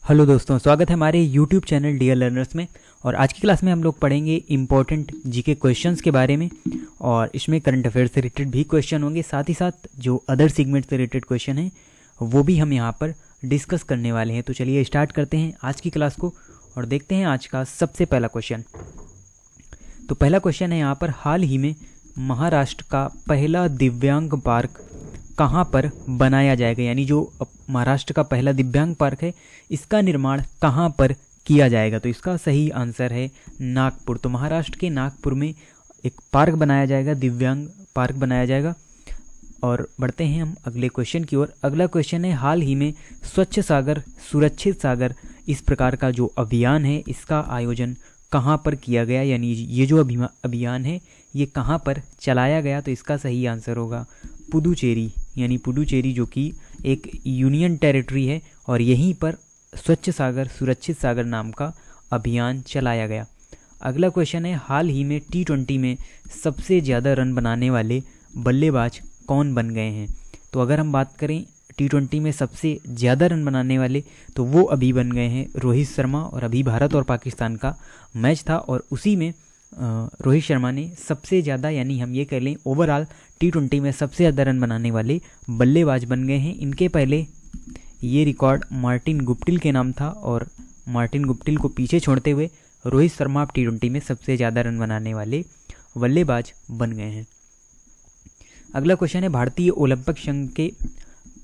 Hello दोस्तों, स्वागत है हमारे यूट्यूब चैनल डियर लर्नर्स में। और आज की क्लास में हम लोग पढ़ेंगे इम्पोर्टेंट जीके क्वेश्चंस के बारे में। और इसमें करंट अफेयर से रिलेटेड भी क्वेश्चन होंगे, साथ ही साथ जो अदर सेगमेंट से रिलेटेड क्वेश्चन हैं वो भी हम यहाँ पर डिस्कस करने वाले हैं। तो चलिए स्टार्ट करते हैं आज की क्लास को और देखते हैं आज का सबसे पहला क्वेश्चन। तो पहला क्वेश्चन है यहाँ पर, हाल ही में महाराष्ट्र का पहला दिव्यांग पार्क कहाँ पर बनाया जाएगा, यानी जो महाराष्ट्र का पहला दिव्यांग पार्क है इसका निर्माण कहाँ पर किया जाएगा। तो इसका सही आंसर है नागपुर। तो महाराष्ट्र के नागपुर में एक पार्क बनाया जाएगा, दिव्यांग पार्क बनाया जाएगा। और बढ़ते हैं हम अगले क्वेश्चन की ओर। अगला क्वेश्चन है, हाल ही में स्वच्छ सागर सुरक्षित सागर इस प्रकार का जो अभियान है इसका आयोजन कहाँ पर किया गया, यानी ये जो अभियान है ये कहाँ पर चलाया गया। तो इसका सही आंसर होगा पुडुचेरी, यानी पुडुचेरी जो कि एक यूनियन टेरिटरी है और यहीं पर स्वच्छ सागर सुरक्षित सागर नाम का अभियान चलाया गया। अगला क्वेश्चन है, हाल ही में T20 में सबसे ज़्यादा रन बनाने वाले बल्लेबाज कौन बन गए हैं। तो अगर हम बात करें T20 में सबसे ज़्यादा रन बनाने वाले, तो वो अभी बन गए हैं रोहित शर्मा। और अभी भारत और पाकिस्तान का मैच था और उसी में रोहित शर्मा ने सबसे ज़्यादा, यानी हम ये कह लें ओवरऑल T20 में सबसे ज़्यादा रन बनाने वाले बल्लेबाज बन गए हैं। इनके पहले ये रिकॉर्ड मार्टिन गुप्टिल के नाम था और मार्टिन गुप्टिल को पीछे छोड़ते हुए रोहित शर्मा अब T20 में सबसे ज़्यादा रन बनाने वाले बल्लेबाज बन गए हैं। अगला क्वेश्चन है, भारतीय ओलंपिक संघ के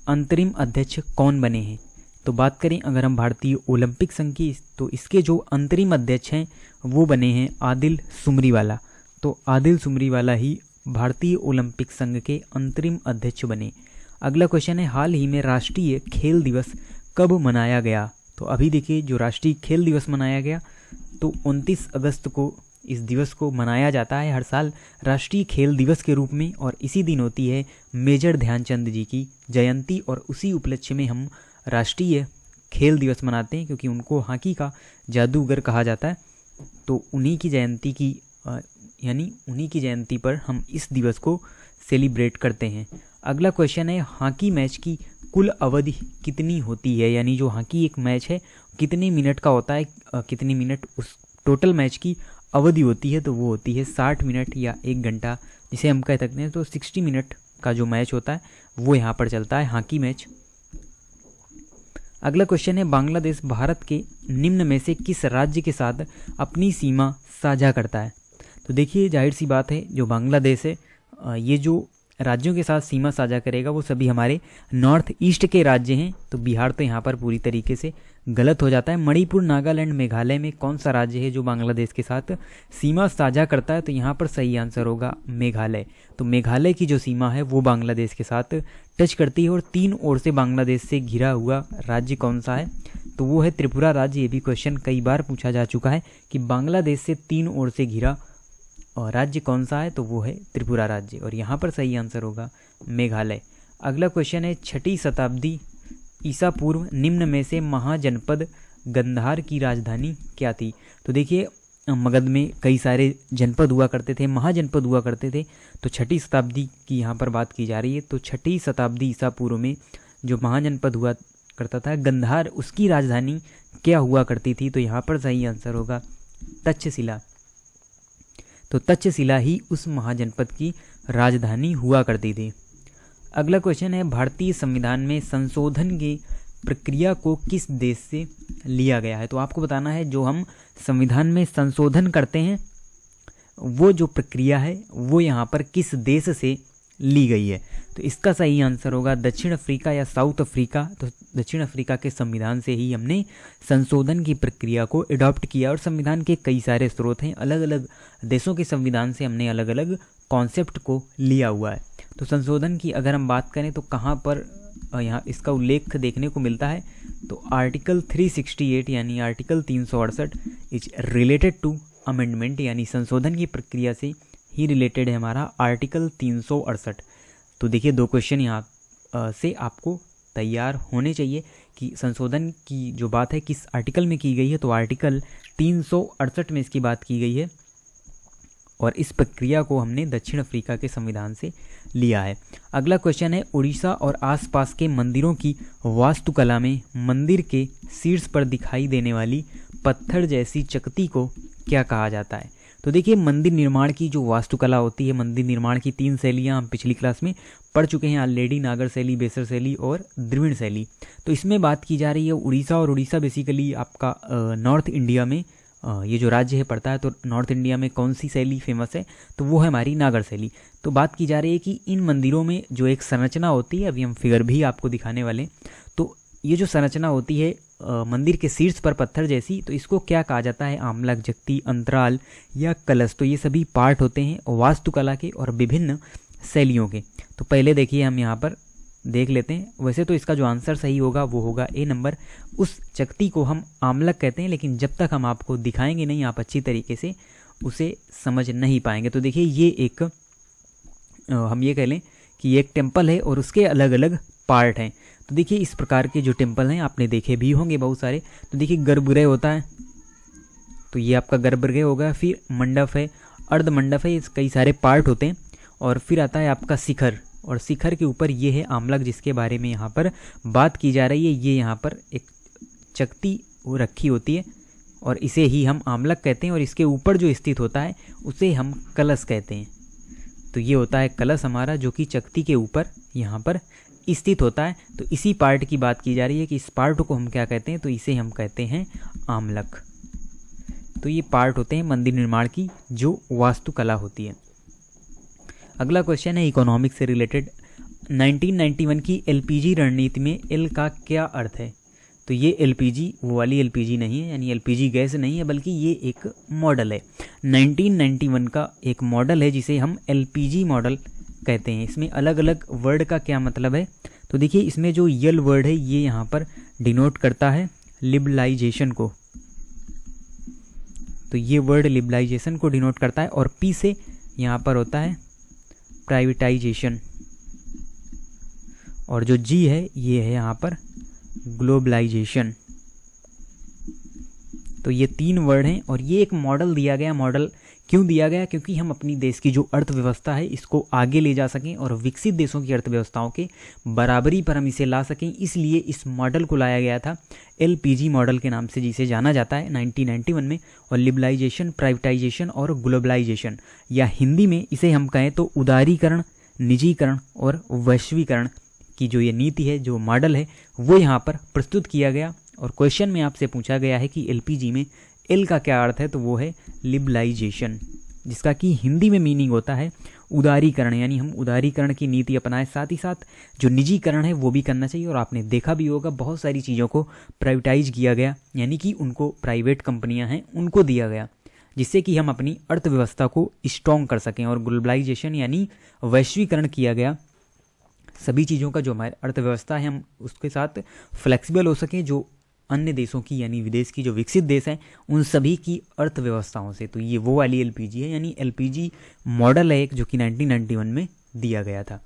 अंतरिम अध्यक्ष कौन बने हैं। तो बात करें अगर हम भारतीय ओलंपिक संघ की, तो इसके जो अंतरिम अध्यक्ष हैं वो बने हैं आदिल सुमरीवाला। तो आदिल सुमरीवाला ही भारतीय ओलंपिक संघ के अंतरिम अध्यक्ष बने। अगला क्वेश्चन है, हाल ही में राष्ट्रीय खेल दिवस कब मनाया गया। तो अभी देखिए जो राष्ट्रीय खेल दिवस मनाया गया, तो 29 अगस्त को इस दिवस को मनाया जाता है हर साल राष्ट्रीय खेल दिवस के रूप में। और इसी दिन होती है मेजर ध्यानचंद जी की जयंती और उसी उपलक्ष्य में हम राष्ट्रीय खेल दिवस मनाते हैं, क्योंकि उनको हॉकी का जादूगर कहा जाता है। तो उन्हीं की जयंती की यानी उन्हीं की जयंती पर हम इस दिवस को सेलिब्रेट करते हैं। अगला क्वेश्चन है, हॉकी मैच की कुल अवधि कितनी होती है, यानी जो हॉकी एक मैच है कितने मिनट का होता है, कितने मिनट उस टोटल मैच की अवधि होती है। तो वो होती है 60 मिनट या 1 घंटा, जिसे हम कह सकते हैं। तो 60 मिनट का जो मैच होता है वो यहाँ पर चलता है हॉकी मैच। अगला क्वेश्चन है, बांग्लादेश भारत के निम्न में से किस राज्य के साथ अपनी सीमा साझा करता है। तो देखिए जाहिर सी बात है, जो बांग्लादेश है ये जो राज्यों के साथ सीमा साझा करेगा वो सभी हमारे नॉर्थ ईस्ट के राज्य हैं। तो बिहार तो यहाँ पर पूरी तरीके से गलत हो जाता है। मणिपुर, नागालैंड, मेघालय में कौन सा राज्य है जो बांग्लादेश के साथ सीमा साझा करता है। तो यहाँ पर सही आंसर होगा मेघालय। तो मेघालय की जो सीमा है वो बांग्लादेश के साथ टच करती है। और 3 ओर से बांग्लादेश से घिरा हुआ राज्य कौन सा है, तो वो है त्रिपुरा राज्य। ये भी क्वेश्चन कई बार पूछा जा चुका है कि बांग्लादेश से 3 ओर से घिरा राज्य कौन सा है, तो वो है त्रिपुरा राज्य। और यहाँ पर सही आंसर होगा मेघालय। अगला क्वेश्चन है, 6ठी शताब्दी ईसा पूर्व निम्न में से महाजनपद गंधार की राजधानी क्या थी। तो देखिए मगध में कई सारे जनपद हुआ करते थे, महाजनपद हुआ करते थे। तो 6ठी शताब्दी की यहाँ पर बात की जा रही है। तो 6ठी शताब्दी ईसा पूर्व में जो महाजनपद हुआ करता था गंधार, उसकी राजधानी क्या हुआ करती थी। तो यहाँ पर सही आंसर होगा तक्षशिला। तो तक्षशिला ही उस महाजनपद की राजधानी हुआ करती थी। अगला क्वेश्चन है, भारतीय संविधान में संशोधन की प्रक्रिया को किस देश से लिया गया है। तो आपको बताना है जो हम संविधान में संशोधन करते हैं वो जो प्रक्रिया है वो यहाँ पर किस देश से ली गई है। तो इसका सही आंसर होगा दक्षिण अफ्रीका या साउथ अफ्रीका। तो दक्षिण अफ्रीका के संविधान से ही हमने संशोधन की प्रक्रिया को अडॉप्ट किया। और संविधान के कई सारे स्रोत हैं, अलग अलग देशों के संविधान से हमने अलग अलग कॉन्सेप्ट को लिया हुआ है। तो संशोधन की अगर हम बात करें तो कहाँ पर यहाँ इसका उल्लेख देखने को मिलता है, तो आर्टिकल 368 यानी article 368 is related to amendment, यानी संशोधन की प्रक्रिया से ही रिलेटेड है हमारा आर्टिकल 368। तो देखिए 2 क्वेश्चन यहाँ से आपको तैयार होने चाहिए कि संशोधन की जो बात है किस आर्टिकल में की गई है। तो आर्टिकल 368 में इसकी बात की गई है। और इस प्रक्रिया को हमने दक्षिण अफ्रीका के संविधान से लिया है। अगला क्वेश्चन है, उड़ीसा और आसपास के मंदिरों की वास्तुकला में मंदिर के शीर्ष पर दिखाई देने वाली पत्थर जैसी चकती को क्या कहा जाता है? तो देखिए, मंदिर निर्माण की जो वास्तुकला होती है, मंदिर निर्माण की 3 शैलियाँ हम पिछली क्लास में पढ़ चुके हैं ऑलरेडी, नागर शैली, बेसर शैली और द्रविड़ शैली। तो इसमें बात की जा रही है उड़ीसा, और उड़ीसा बेसिकली आपका नॉर्थ इंडिया में ये जो राज्य है पड़ता है। तो नॉर्थ इंडिया में कौन सी शैली फेमस है? तो वो है हमारी नागर शैली। तो बात की जा रही है कि इन मंदिरों में जो एक संरचना होती है, अभी हम फिगर भी आपको दिखाने वाले, तो ये जो संरचना होती है मंदिर के शीर्ष पर पत्थर जैसी, तो इसको क्या कहा जाता है? आमलक, जक्ति, अंतराल या कलश। तो ये सभी पार्ट होते हैं वास्तुकला के और विभिन्न शैलियों के। तो पहले देखिए हम यहाँ पर देख लेते हैं। वैसे तो इसका जो आंसर सही होगा वो होगा ए नंबर। उस चकती को हम आमलक कहते हैं, लेकिन जब तक हम आपको दिखाएंगे नहीं आप अच्छी तरीके से उसे समझ नहीं पाएंगे। तो देखिए, ये एक हम ये कह लें कि ये एक टेम्पल है और उसके अलग अलग पार्ट हैं। तो देखिए, इस प्रकार के जो टेम्पल हैं आपने देखे भी होंगे बहुत सारे। तो देखिए, गर्भगृह होता है, तो ये आपका गर्भगृह होगा। फिर मंडप है, अर्ध मंडप है, कई सारे पार्ट होते हैं। और फिर आता है आपका शिखर, और शिखर के ऊपर ये है आमलक, जिसके बारे में यहाँ पर बात की जा रही है। ये यहाँ पर एक चकती वो रखी होती है और इसे ही हम आमलक कहते हैं, और इसके ऊपर जो स्थित होता है उसे हम कलश कहते हैं। तो ये होता है कलश हमारा, जो कि चकती के ऊपर यहाँ पर स्थित होता है। तो इसी पार्ट की बात की जा रही है कि इस पार्ट को हम क्या कहते हैं? तो इसे हम कहते हैं आमलक। तो ये पार्ट होते हैं मंदिर निर्माण की जो वास्तुकला होती है। अगला क्वेश्चन है इकोनॉमिक्स से रिलेटेड। 1991 की एलपीजी रणनीति में एल का क्या अर्थ है? तो ये एलपीजी वो वाली एलपीजी नहीं है, यानी एलपीजी गैस नहीं है, बल्कि ये एक मॉडल है। 1991 का एक मॉडल है जिसे हम एलपीजी मॉडल कहते हैं। इसमें अलग अलग वर्ड का क्या मतलब है? तो देखिए, इसमें जो यल वर्ड है ये यहाँ पर डिनोट करता है लिबरलाइजेशन को। तो ये वर्ड लिबरलाइजेशन को डिनोट करता है, और पी से यहाँ पर होता है प्राइवेटाइजेशन, और जो जी है ये है यहाँ पर ग्लोबलाइजेशन। तो ये 3 वर्ड हैं, और ये एक मॉडल दिया गया। मॉडल क्यों दिया गया? क्योंकि हम अपनी देश की जो अर्थव्यवस्था है इसको आगे ले जा सकें और विकसित देशों की अर्थव्यवस्थाओं के बराबरी पर हम इसे ला सकें। इसलिए इस मॉडल को लाया गया था एलपीजी मॉडल के नाम से, जिसे जाना जाता है 1991 में। और लिबरलाइजेशन, प्राइवेटाइजेशन और ग्लोबलाइजेशन, या हिंदी में इसे हम कहें तो उदारीकरण, निजीकरण और वैश्वीकरण की जो ये नीति है, जो मॉडल है, वो यहाँ पर प्रस्तुत किया गया। और क्वेश्चन में आपसे पूछा गया है कि एलपीजी में एल का क्या अर्थ है? तो वो है लिबरलाइजेशन, जिसका कि हिंदी में मीनिंग होता है उदारीकरण, यानी हम उदारीकरण की नीति अपनाएं। साथ ही साथ जो निजीकरण है वो भी करना चाहिए। और आपने देखा भी होगा बहुत सारी चीज़ों को प्राइवेटाइज किया गया, यानी कि उनको प्राइवेट कंपनियां हैं उनको दिया गया, जिससे कि हम अपनी अर्थव्यवस्था को स्ट्रॉन्ग कर सकें। और ग्लोबलाइजेशन यानी वैश्वीकरण किया गया, सभी चीज़ों का जो हमारी अर्थव्यवस्था है हम उसके साथ फ्लेक्सिबल हो सकें, जो अन्य देशों की यानी विदेश की जो विकसित देश हैं उन सभी की अर्थव्यवस्थाओं से। तो ये वो वाली एलपीजी है, यानी एलपीजी मॉडल है एक, जो कि 1991 में दिया गया था।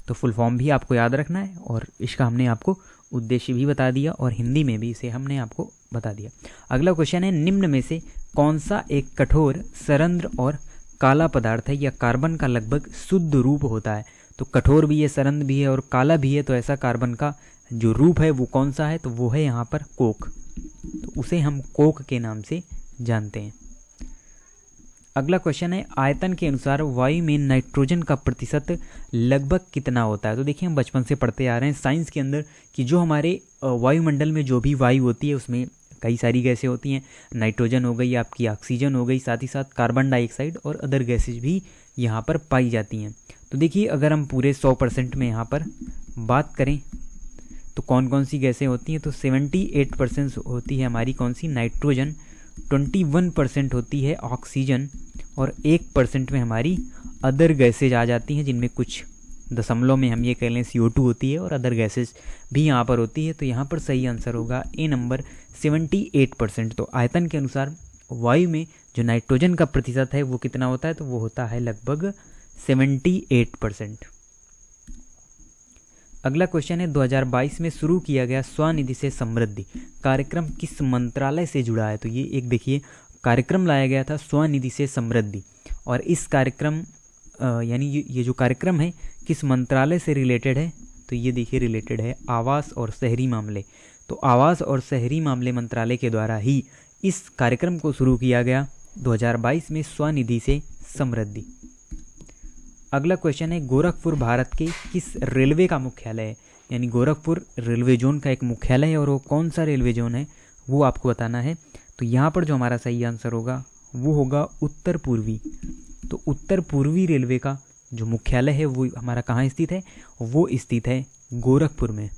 तो फुल फॉर्म भी आपको याद रखना है, और इसका हमने आपको उद्देश्य भी बता दिया, और हिंदी में भी इसे हमने आपको बता दिया। अगला क्वेश्चन है, निम्न में से कौन सा एक कठोर, सरंध्र और काला पदार्थ है या कार्बन का लगभग शुद्ध रूप होता है? तो कठोर भी है, सरंध्र भी है और काला भी है, तो ऐसा कार्बन का जो रूप है वो कौन सा है? तो वो है यहाँ पर कोक। तो उसे हम कोक के नाम से जानते हैं। अगला क्वेश्चन है, आयतन के अनुसार वायु में नाइट्रोजन का प्रतिशत लगभग कितना होता है? तो देखिए, हम बचपन से पढ़ते आ रहे हैं साइंस के अंदर कि जो हमारे वायुमंडल में जो भी वायु होती है उसमें कई सारी गैसें होती हैं। नाइट्रोजन हो गई, आपकी ऑक्सीजन हो गई, साथ ही साथ कार्बन डाइऑक्साइड और अदर गैसेज भी यहाँ पर पाई जाती हैं। तो देखिए, अगर हम पूरे 100% में यहाँ पर बात करें तो कौन कौन सी गैसें होती हैं? तो 78% होती है हमारी कौन सी? नाइट्रोजन, 21% होती है ऑक्सीजन, और 1% में हमारी अदर गैसेज आ जाती हैं, जिनमें कुछ दशमलव में हम ये कह लें CO2 होती है, और अदर गैसेज भी यहाँ पर होती है। तो यहाँ पर सही आंसर होगा ए नंबर, 78%। तो आयतन के अनुसार वायु में जो नाइट्रोजन का प्रतिशत है वो कितना होता है? तो वो होता है लगभग 78%। अगला क्वेश्चन है, 2022 में शुरू किया गया स्वनिधि से समृद्धि कार्यक्रम किस मंत्रालय से जुड़ा है? तो ये एक देखिए कार्यक्रम लाया गया था स्वनिधि से समृद्धि, और इस कार्यक्रम यानी ये जो कार्यक्रम है किस मंत्रालय से रिलेटेड है, तो ये देखिए रिलेटेड है आवास और शहरी मामले। तो आवास और शहरी मामले मंत्रालय के द्वारा ही इस कार्यक्रम को शुरू किया गया 2022 में स्वनिधि से समृद्धि। अगला क्वेश्चन है गोरखपुर भारत के किस रेलवे का मुख्यालय है, यानी गोरखपुर रेलवे जोन का एक मुख्यालय है और वो कौन सा रेलवे जोन है वो आपको बताना है। तो यहाँ पर जो हमारा सही आंसर होगा वो होगा उत्तर पूर्वी। तो उत्तर पूर्वी रेलवे का जो मुख्यालय है वो हमारा कहाँ स्थित है, वो स्थित है गोरखपुर में।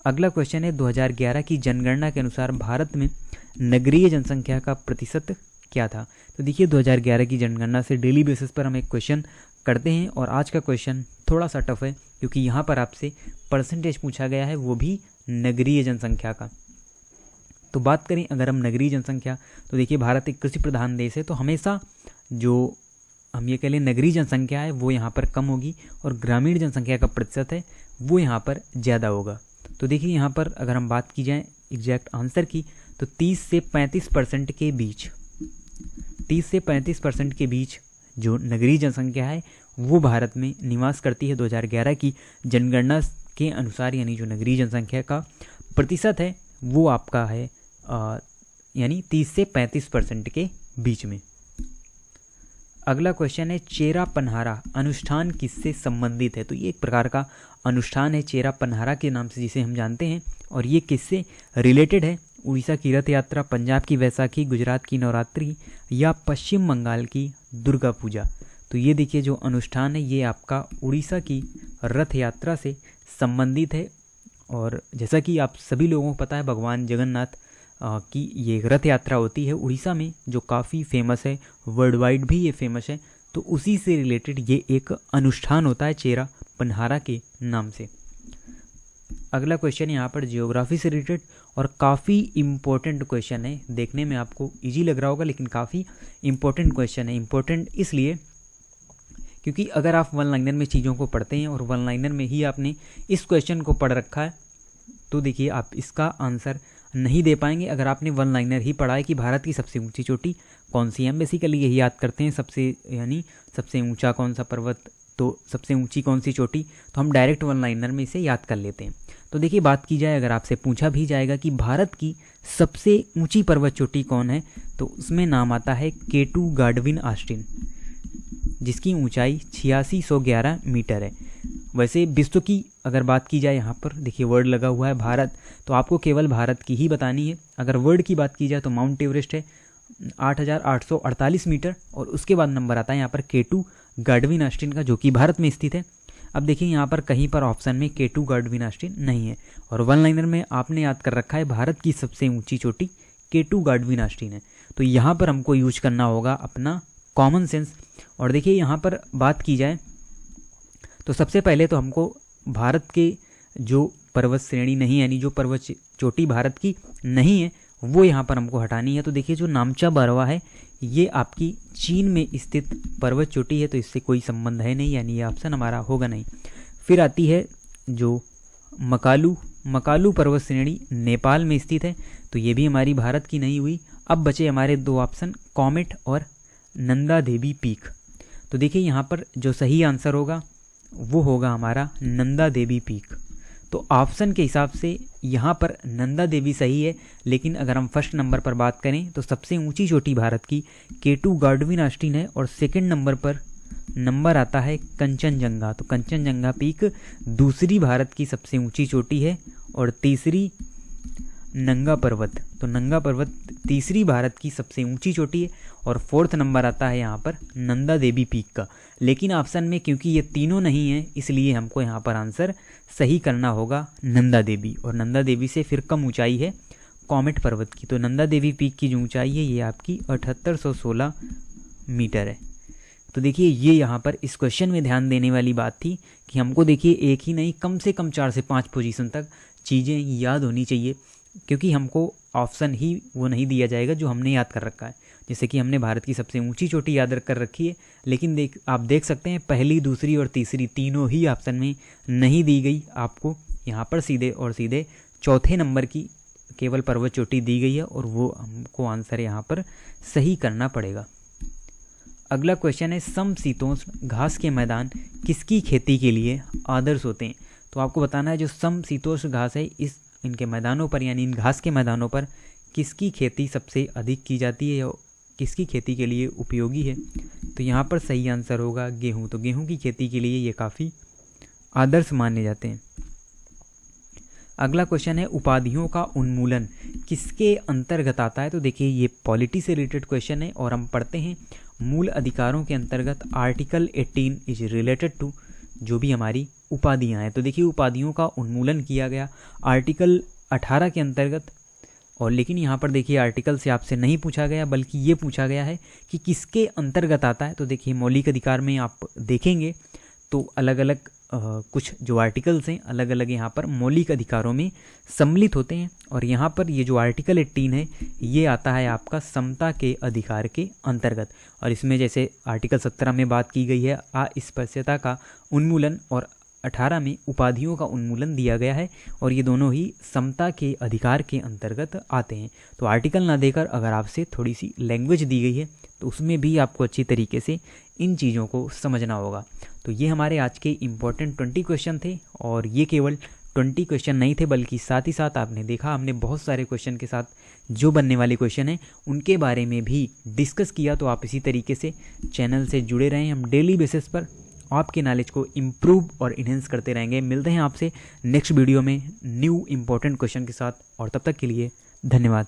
अगला क्वेश्चन है 2011 की जनगणना के अनुसार भारत में नगरीय जनसंख्या का प्रतिशत क्या था। तो देखिए 2011 की जनगणना से डेली बेसिस पर हम एक क्वेश्चन करते हैं और आज का क्वेश्चन थोड़ा सा टफ है क्योंकि यहाँ पर आपसे परसेंटेज पूछा गया है, वो भी नगरीय जनसंख्या का। तो बात करें अगर हम नगरीय जनसंख्या, तो देखिए भारत एक कृषि प्रधान देश है, तो हमेशा जो हम ये कह लें नगरीय जनसंख्या है वो यहाँ पर कम होगी और ग्रामीण जनसंख्या का प्रतिशत है वो यहाँ पर ज़्यादा होगा। तो देखिए यहाँ पर अगर हम बात की जाए एग्जैक्ट आंसर की, तो 30 से 35% के बीच 30 से 35% के बीच जो नगरीय जनसंख्या है वो भारत में निवास करती है 2011 की जनगणना के अनुसार, यानी जो नगरीय जनसंख्या का प्रतिशत है वो आपका है यानी 30 से 35% के बीच में। अगला क्वेश्चन है चेरा पन्हारा अनुष्ठान किससे संबंधित है। तो ये एक प्रकार का अनुष्ठान है चेरा पन्हारा के नाम से जिसे हम जानते हैं, और ये किससे रिलेटेड है, उड़ीसा की रथ यात्रा, पंजाब की वैसाखी, गुजरात की नवरात्रि या पश्चिम बंगाल की दुर्गा पूजा। तो ये देखिए जो अनुष्ठान है ये आपका उड़ीसा की रथ यात्रा से संबंधित है। और जैसा कि आप सभी लोगों को पता है भगवान जगन्नाथ की ये रथ यात्रा होती है उड़ीसा में, जो काफ़ी फेमस है, वर्ल्ड वाइड भी ये फेमस है। तो उसी से रिलेटेड ये एक अनुष्ठान होता है चेरा पन्हारा के नाम से। अगला क्वेश्चन यहाँ पर जियोग्राफी से रिलेटेड और काफ़ी इम्पोर्टेंट क्वेश्चन है, देखने में आपको इजी लग रहा होगा लेकिन काफ़ी इम्पोर्टेंट क्वेश्चन है। इम्पोर्टेंट इसलिए क्योंकि अगर आप वन लाइनर में चीज़ों को पढ़ते हैं और वन लाइनर में ही आपने इस क्वेश्चन को पढ़ रखा है, तो देखिए आप इसका आंसर नहीं दे पाएंगे। अगर आपने वन लाइनर ही पढ़ा है कि भारत की सबसे ऊंची चोटी कौन सी है, हम बेसिकली यही याद करते हैं सबसे ऊंचा कौन सा पर्वत, तो सबसे ऊंची कौन सी चोटी, तो हम डायरेक्ट वन लाइनर में इसे याद कर लेते हैं। तो देखिए बात की जाए, अगर आपसे पूछा भी जाएगा कि भारत की सबसे ऊंची पर्वत चोटी कौन है, तो उसमें नाम आता है K2 गाडविन ऑस्टिन, जिसकी ऊंचाई 8611 मीटर है। वैसे विश्व की अगर बात की जाए, यहाँ पर देखिए वर्ड लगा हुआ है भारत, तो आपको केवल भारत की ही बतानी है। अगर वर्ल्ड की बात की जाए तो माउंट एवरेस्ट है 8848 मीटर, और उसके बाद नंबर आता है यहाँ पर K2 गाडविन ऑस्टिन का, जो कि भारत में स्थित है। अब देखिए यहाँ पर कहीं पर ऑप्शन में K2 गाडविन ऑस्टिन नहीं है, और वन लाइनर में आपने याद कर रखा है भारत की सबसे ऊंची चोटी K2 गाडविन ऑस्टिन है। तो यहाँ पर हमको यूज करना होगा अपना कॉमन सेंस। और देखिए यहाँ पर बात की जाए तो सबसे पहले तो हमको भारत के जो पर्वत श्रेणी नहीं है, यानी जो पर्वत चोटी भारत की नहीं है, वो यहाँ पर हमको हटानी है। तो देखिए जो नामचा बरवा है ये आपकी चीन में स्थित पर्वत चोटी है, तो इससे कोई संबंध है नहीं, यानी ये ऑप्शन हमारा होगा नहीं। फिर आती है जो मकालू पर्वत श्रेणी नेपाल में स्थित है, तो ये भी हमारी भारत की नहीं हुई। अब बचे हमारे दो ऑप्शन कॉमेट और नंदा देवी पीक। तो देखिए यहाँ पर जो सही आंसर होगा वो होगा हमारा नंदा देवी पीक। तो ऑप्शन के हिसाब से यहाँ पर नंदा देवी सही है, लेकिन अगर हम फर्स्ट नंबर पर बात करें तो सबसे ऊंची चोटी भारत की K2 गाडविन ऑस्टिन है, और सेकंड नंबर पर नंबर आता है कंचनजंगा। तो कंचनजंगा पीक दूसरी भारत की सबसे ऊंची चोटी है, और तीसरी नंगा पर्वत, तो नंगा पर्वत तीसरी भारत की सबसे ऊंची चोटी है, और फोर्थ नंबर आता है यहाँ पर नंदा देवी पीक का। लेकिन ऑप्शन में क्योंकि ये तीनों नहीं है, इसलिए हमको यहाँ पर आंसर सही करना होगा नंदा देवी, और नंदा देवी से फिर कम ऊंचाई है कॉमेट पर्वत की। तो नंदा देवी पीक की जो ऊंचाई है ये आपकी 7816 मीटर है। तो देखिए ये यहाँ पर इस क्वेश्चन में ध्यान देने वाली बात थी कि हमको देखिए एक ही नहीं, कम से कम 4 से 5 पोजीशन तक चीज़ें याद होनी चाहिए, क्योंकि हमको ऑप्शन ही वो नहीं दिया जाएगा जो हमने याद कर रखा है। जैसे कि हमने भारत की सबसे ऊंची चोटी याद कर रखी है, लेकिन आप देख सकते हैं पहली, दूसरी और तीसरी तीनों ही ऑप्शन में नहीं दी गई। आपको यहाँ पर सीधे और सीधे चौथे नंबर की केवल पर्वत चोटी दी गई है, और वो हमको आंसर यहाँ पर सही करना पड़ेगा। अगला क्वेश्चन है समशीतोष्ण घास के मैदान किसकी खेती के लिए आदर्श होते हैं। तो आपको बताना है जो समशीतोष्ण घास है इनके मैदानों पर यानी इन घास के मैदानों पर किसकी खेती सबसे अधिक की जाती है या किसकी खेती के लिए उपयोगी है। तो यहाँ पर सही आंसर होगा गेहूँ। तो गेहूँ की खेती के लिए ये काफ़ी आदर्श माने जाते हैं। अगला क्वेश्चन है उपाधियों का उन्मूलन किसके अंतर्गत आता है। तो देखिए ये पॉलिटी से रिलेटेड क्वेश्चन है और हम पढ़ते हैं मूल अधिकारों के अंतर्गत आर्टिकल 18 इज रिलेटेड टू जो भी हमारी उपाधियां हैं। तो देखिए उपाधियों का उन्मूलन किया गया आर्टिकल 18 के अंतर्गत। और लेकिन यहाँ पर देखिए आर्टिकल से आपसे नहीं पूछा गया बल्कि ये पूछा गया है कि किसके अंतर्गत आता है। तो देखिए मौलिक अधिकार में आप देखेंगे तो अलग अलग कुछ जो आर्टिकल्स हैं अलग अलग यहाँ पर मौलिक अधिकारों में सम्मिलित होते हैं। और यहाँ पर ये जो आर्टिकल 18 है ये आता है आपका समता के अधिकार के अंतर्गत। और इसमें जैसे आर्टिकल 17 में बात की गई है अस्पृश्यता का उन्मूलन और 18 में उपाधियों का उन्मूलन दिया गया है और ये दोनों ही समता के अधिकार के अंतर्गत आते हैं। तो आर्टिकल ना देकर अगर आपसे थोड़ी सी लैंग्वेज दी गई है तो उसमें भी आपको अच्छी तरीके से इन चीज़ों को समझना होगा। तो ये हमारे आज के इम्पोर्टेंट 20 क्वेश्चन थे और ये केवल 20 क्वेश्चन नहीं थे बल्कि साथ ही साथ आपने देखा हमने बहुत सारे क्वेश्चन के साथ जो बनने वाले क्वेश्चन हैं उनके बारे में भी डिस्कस किया। तो आप इसी तरीके से चैनल से जुड़े रहें। हम डेली बेसिस पर आपके नॉलेज को इम्प्रूव और इन्हेंस करते रहेंगे। मिलते हैं आपसे नेक्स्ट वीडियो में न्यू इम्पोर्टेंट क्वेश्चन के साथ और तब तक के लिए धन्यवाद।